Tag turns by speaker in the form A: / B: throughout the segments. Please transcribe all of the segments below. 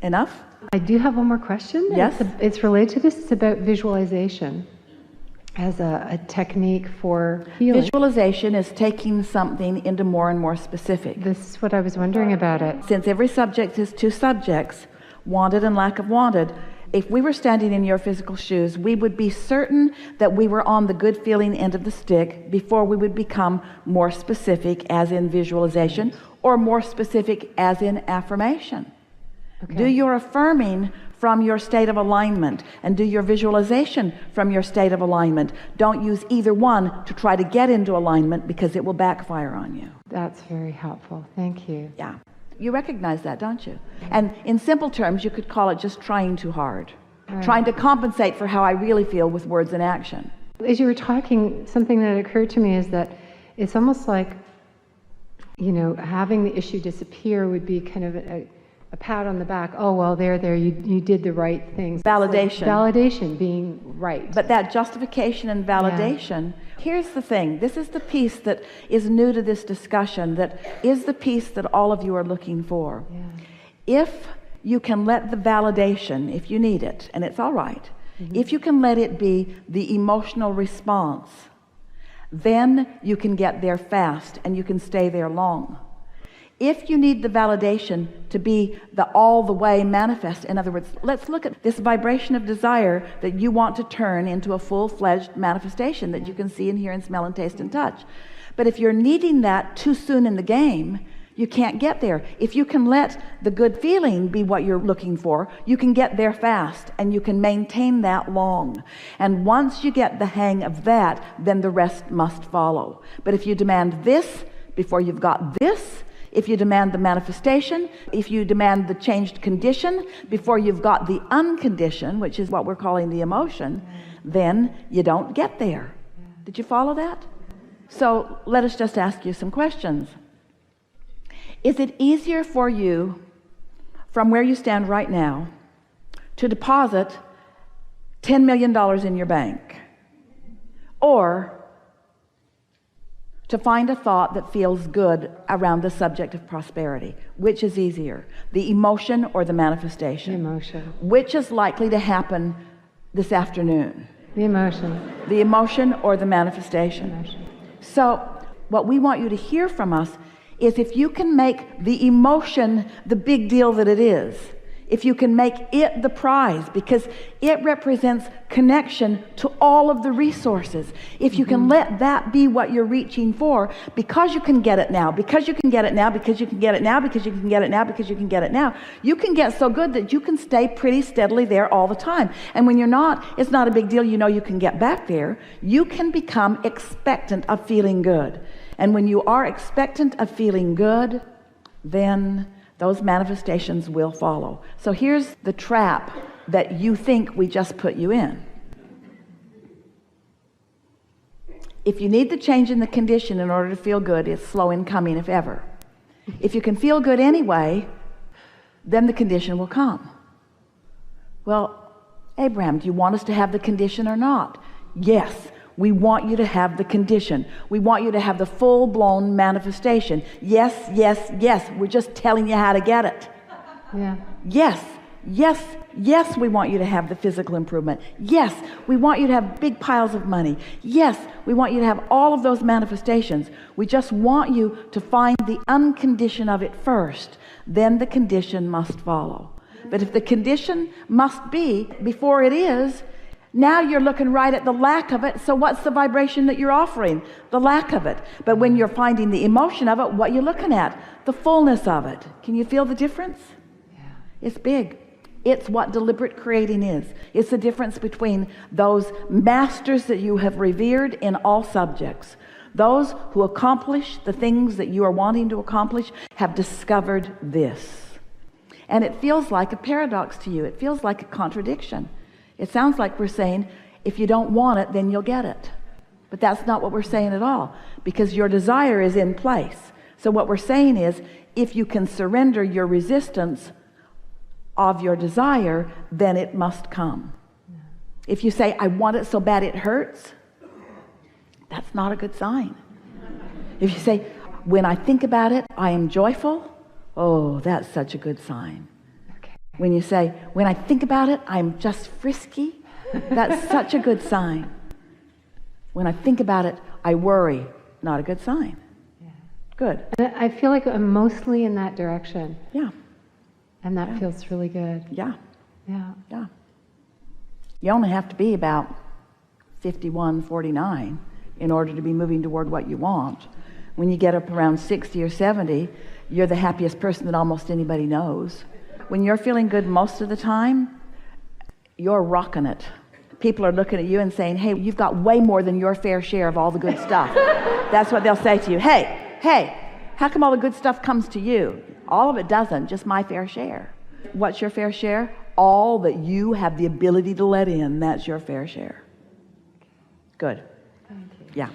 A: Enough?
B: I do have one more question.
A: Yes.
B: It's related to this. It's about visualization as a technique for healing.
A: Visualization is taking something into more and more specific.
B: This is what I was wondering about it.
A: Since every subject is two subjects, wanted and lack of wanted, if we were standing in your physical shoes, we would be certain that we were on the good feeling end of the stick before we would become more specific, as in visualization, or more specific as in affirmation.
B: Okay.
A: Do your affirming from your state of alignment, and do your visualization from your state of alignment. Don't use either one to try to get into alignment, because it will backfire on you.
B: That's very helpful. Thank you.
A: Yeah. You recognize that, don't you? And in simple terms, you could call it just trying too hard.
B: Right.
A: Trying to compensate for how I really feel with words and action.
B: As you were talking, something that occurred to me is that it's almost like, having the issue disappear would be kind of a pat on the back. Oh, well, there, you did the right things.
A: Validation.
B: Like validation, being right.
A: But that justification and validation, here's the thing. This is the piece that is new to this discussion, that is the piece that all of you are looking for.
B: Yeah.
A: If you can let the validation, if you need it, and it's all right, if you can let it be the emotional response, then you can get there fast and you can stay there long. If you need the validation to be the all the way manifest, in other words, let's look at this vibration of desire that you want to turn into a full-fledged manifestation that you can see and hear and smell and taste and touch. But if you're needing that too soon in the game, you can't get there. If you can let the good feeling be what you're looking for, you can get there fast and you can maintain that long. And once you get the hang of that, then the rest must follow. But if you demand this before you've got this, if you demand the manifestation, if you demand the changed condition before you've got the unconditioned, which is what we're calling the emotion, then you don't get there. Did you follow that? So let us just ask you some questions. Is it easier for you, from where you stand right now, to deposit $10 million in your bank, or to find a thought that feels good around the subject of prosperity? Which is easier, the emotion or the manifestation?
B: The emotion.
A: Which is likely to happen this afternoon?
B: The emotion.
A: The emotion or the manifestation?
B: Emotion.
A: So what we want you to hear from us is, if you can make the emotion the big deal that it is, if you can make it the prize, because it represents connection to all of the resources, if you can let that be what you're reaching for, because you can get it now, because you can get it now, because you can get it now, because you can get it now, because you can get it now, you can get so good that you can stay pretty steadily there all the time. And when you're not, it's not a big deal. You know you can get back there. You can become expectant of feeling good. And when you are expectant of feeling good, then those manifestations will follow. So here's the trap that you think we just put you in. If you need the change in the condition in order to feel good, it's slow in coming, if ever. If you can feel good anyway, then the condition will come. Well, Abraham, do you want us to have the condition or not? Yes. We want you to have the condition. We want you to have the full-blown manifestation. Yes, yes, yes. We're just telling you how to get it.
B: Yeah.
A: Yes, yes, yes, we want you to have the physical improvement. Yes, we want you to have big piles of money. Yes, we want you to have all of those manifestations. We just want you to find the uncondition of it first. Then the condition must follow. But if the condition must be before it is, now you're looking right at the lack of it. So what's the vibration that you're offering? The lack of it. But when you're finding the emotion of it, what you're looking at? The fullness of it. Can you feel the difference?
B: Yeah.
A: It's big. It's what deliberate creating is. It's the difference between those masters that you have revered in all subjects. Those who accomplish the things that you are wanting to accomplish have discovered this. And it feels like a paradox to you. It feels like a contradiction. It sounds like we're saying, if you don't want it, then you'll get it. But that's not what we're saying at all, because your desire is in place. So what we're saying is, if you can surrender your resistance of your desire, then it must come. If you say, I want it so bad it hurts, that's not a good sign. If you say, when I think about it, I am joyful, oh, that's such a good sign.
B: Okay.
A: When you say, when I think about it, I'm just frisky, that's such a good sign. When I think about it, I worry, not a good sign.
B: Yeah.
A: Good.
B: And I feel like I'm mostly in that direction.
A: Yeah.
B: And that feels really good.
A: Yeah.
B: Yeah.
A: Yeah. You only have to be about 51, 49 in order to be moving toward what you want. When you get up around 60 or 70, you're the happiest person that almost anybody knows. When you're feeling good most of the time, you're rocking it. People are looking at you and saying, hey, you've got way more than your fair share of all the good stuff. That's what they'll say to you. Hey, how come all the good stuff comes to you? All of it doesn't, just my fair share. What's your fair share? All that you have the ability to let in, that's your fair share. Good.
B: Thank you.
A: Yeah.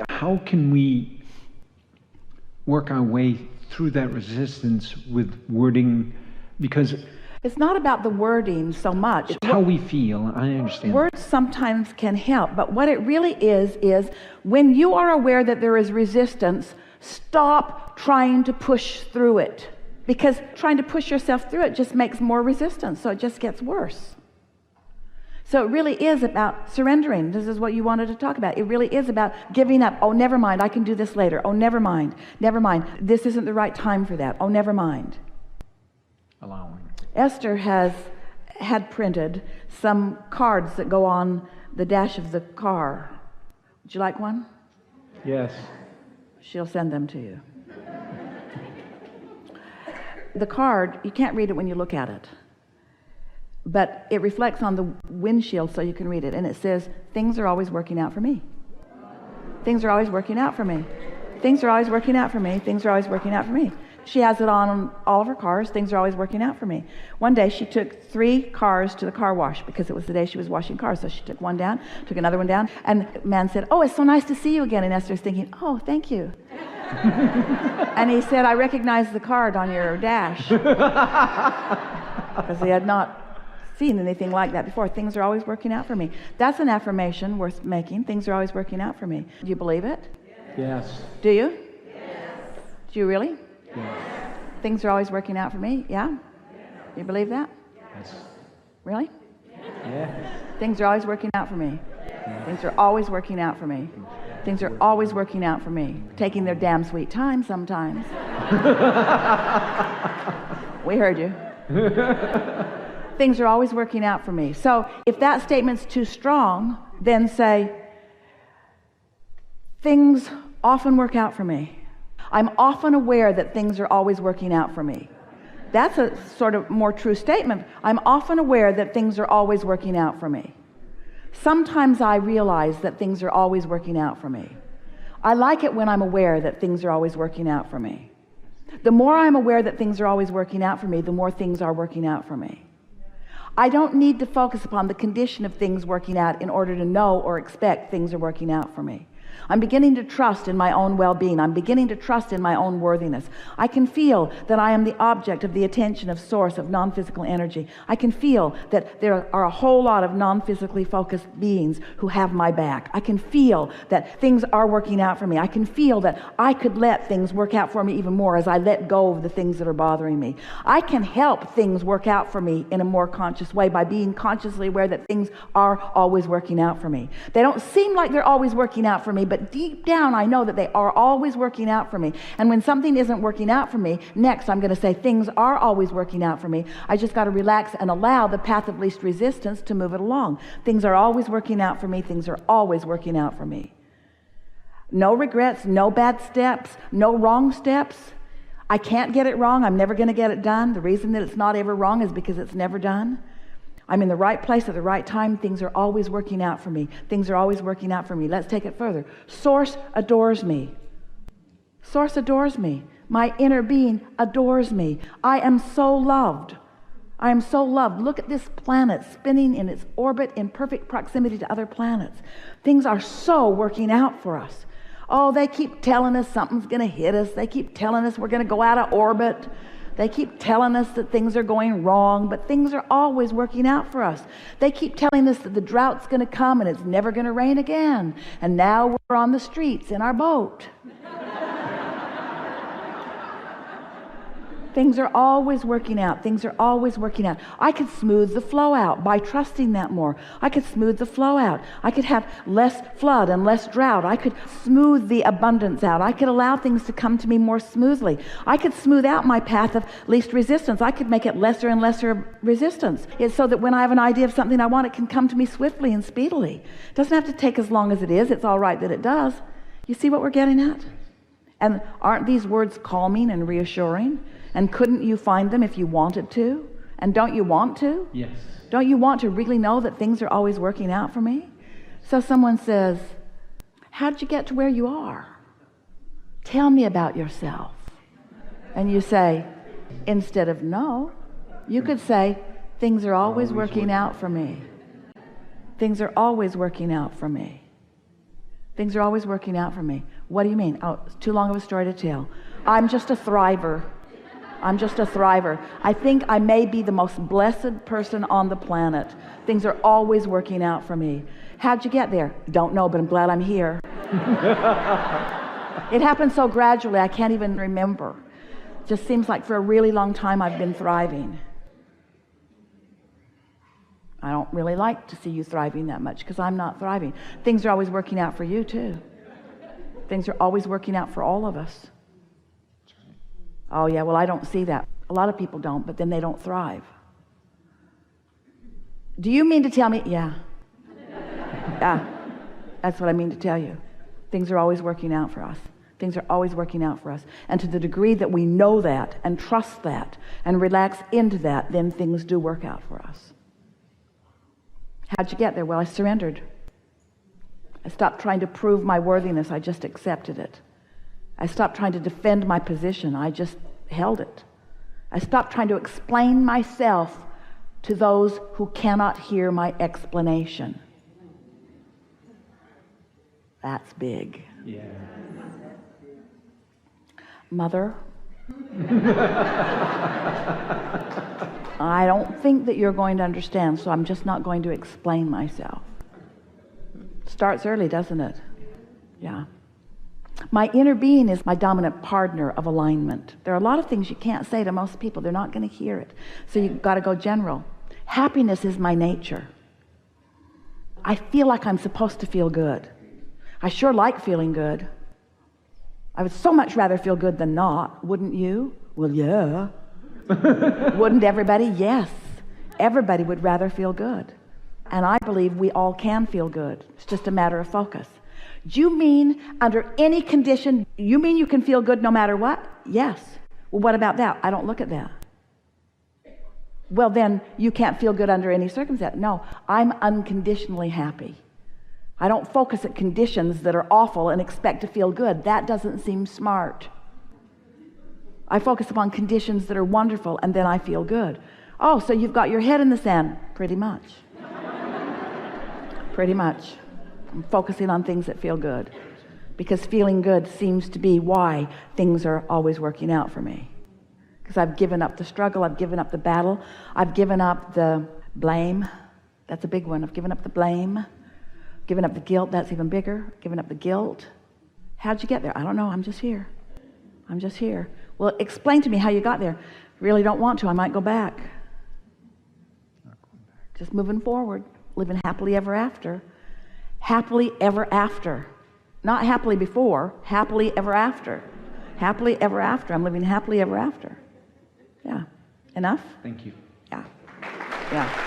C: How can we work our way through that resistance with wording? Because
A: it's not about the wording so much.
C: It's how we feel. I understand.
A: Words sometimes can help, but what it really is when you are aware that there is resistance, stop trying to push through it. Because trying to push yourself through it just makes more resistance, so it just gets worse. So it really is about surrendering. This is what you wanted to talk about. It really is about giving up. Oh, never mind, I can do this later. Oh, never mind. This isn't the right time for that. Oh, never mind.
C: Allowing.
A: Esther had printed some cards that go on the dash of the car. Would you like one?
C: Yes.
A: She'll send them to you. The card, you can't read it when you look at it, but it reflects on the windshield so you can read it, and it says, things are always working out for me. Things are always working out for me. Things are always working out for me. Things are always working out for me. She has it on all of her cars. Things are always working out for me. One day she took 3 cars to the car wash because it was the day she was washing cars. So she took one down, took another one down, and the man said, oh, it's so nice to see you again. And Esther's thinking, oh, thank you. And he said, I recognize the card on your dash. Because he had not seen anything like that before. Things are always working out for me. That's an affirmation worth making. Things are always working out for me. Do you believe it?
C: Yes.
A: Do you? Yes. Do you really?
C: Yes.
A: Things are always working out for me? Yeah? You believe that?
C: Yes.
A: Really?
C: Yes.
A: Things are always working out for me. Things are always working out for me. Things are always working out for me. Taking their damn sweet time sometimes. We heard you. Things are always working out for me. So if that statement's too strong, then say, things often work out for me. I'm often aware that things are always working out for me. That's a sort of more true statement. I'm often aware that things are always working out for me. Sometimes I realize that things are always working out for me. I like it when I'm aware that things are always working out for me. The more I'm aware that things are always working out for me, the more things are working out for me. I don't need to focus upon the condition of things working out in order to know or expect things are working out for me. I'm beginning to trust in my own well-being. I'm beginning to trust in my own worthiness. I can feel that I am the object of the attention of source of non-physical energy. I can feel that there are a whole lot of non-physically focused beings who have my back. I can feel that things are working out for me. I can feel that I could let things work out for me even more as I let go of the things that are bothering me. I can help things work out for me in a more conscious way by being consciously aware that things are always working out for me. They don't seem like they're always working out for me, but deep down I know that they are always working out for me. And when something isn't working out for me, next I'm going to say things are always working out for me. I just got to relax and allow the path of least resistance to move it along. Things are always working out for me. Things are always working out for me. No regrets, no bad steps, no wrong steps. I can't get it wrong. I'm never going to get it done. The reason that it's not ever wrong is because it's never done. I'm in the right place at the right time. Things are always working out for me. Things are always working out for me. Let's take it further. Source adores me. Source adores me. My inner being adores me. I am so loved. I am so loved. Look at this planet spinning in its orbit in perfect proximity to other planets. Things are so working out for us. Oh, they keep telling us something's going to hit us. They keep telling us we're going to go out of orbit. They keep telling us that things are going wrong, but things are always working out for us. They keep telling us that the drought's going to come and it's never going to rain again. And now we're on the streets in our boat. Things are always working out. Things are always working out. I could smooth the flow out by trusting that more. I could smooth the flow out. I could have less flood and less drought. I could smooth the abundance out. I could allow things to come to me more smoothly. I could smooth out my path of least resistance. I could make it lesser and lesser resistance. It's so that when I have an idea of something I want, it can come to me swiftly and speedily. It doesn't have to take as long as it is. It's all right that it does. You see what we're getting at? And aren't these words calming and reassuring? And couldn't you find them if you wanted to? And don't you want to?
C: Yes.
A: Don't you want to really know that things are always working out for me? So someone says, how did you get to where you are? Tell me about yourself. And you say, instead of no, you could say, things are always working out for me. Things are always working out for me. Things are always working out for me. What do you mean? Oh, it's too long of a story to tell. I'm just a thriver. I'm just a thriver. I think I may be the most blessed person on the planet. Things are always working out for me. How'd you get there? Don't know, but I'm glad I'm here. It happened so gradually, I can't even remember. Just seems like for a really long time I've been thriving. I don't really like to see you thriving that much because I'm not thriving. Things are always working out for you too. Things are always working out for all of us. Oh yeah, well I don't see that. A lot of people don't, but then they don't thrive. Do you mean to tell me? Yeah. Yeah, that's what I mean to tell you. Things are always working out for us. Things are always working out for us. And to the degree that we know that and trust that and relax into that, then things do work out for us. How'd you get there? Well, I surrendered. I stopped trying to prove my worthiness. I just accepted it. I stopped trying to defend my position. I just held it. I stopped trying to explain myself to those who cannot hear my explanation. That's big.
C: Yeah.
A: Mother, I don't think that you're going to understand, so I'm just not going to explain myself. Starts early, doesn't it? Yeah. My inner being is my dominant partner of alignment. There are a lot of things you can't say to most people. They're not going to hear it. So you've got to go general. Happiness is my nature. I feel like I'm supposed to feel good. I sure like feeling good. I would so much rather feel good than not, wouldn't you? Well, yeah. Wouldn't everybody? Yes. Everybody would rather feel good. And I believe we all can feel good. It's just a matter of focus. Do you mean under any condition, you mean you can feel good no matter what? Yes. Well, what about that? I don't look at that. Well, then you can't feel good under any circumstance. No, I'm unconditionally happy. I don't focus at conditions that are awful and expect to feel good. That doesn't seem smart. I focus upon conditions that are wonderful and then I feel good. Oh, so you've got your head in the sand. Pretty much. Pretty much. I'm focusing on things that feel good because feeling good seems to be why things are always working out for me. Because I've given up the struggle, I've given up the battle, I've given up the blame. That's a big one. I've given up the blame. Given up the guilt, that's even bigger. Given up the guilt. How'd you get there? I don't know, I'm just here. I'm just here. Well, explain to me how you got there. Really don't want to, I might go back. Just moving forward, living happily ever after. Happily ever after. Not happily before, happily ever after. Happily ever after. I'm living happily ever after. Yeah. Enough?
C: Thank you.
A: Yeah. Yeah.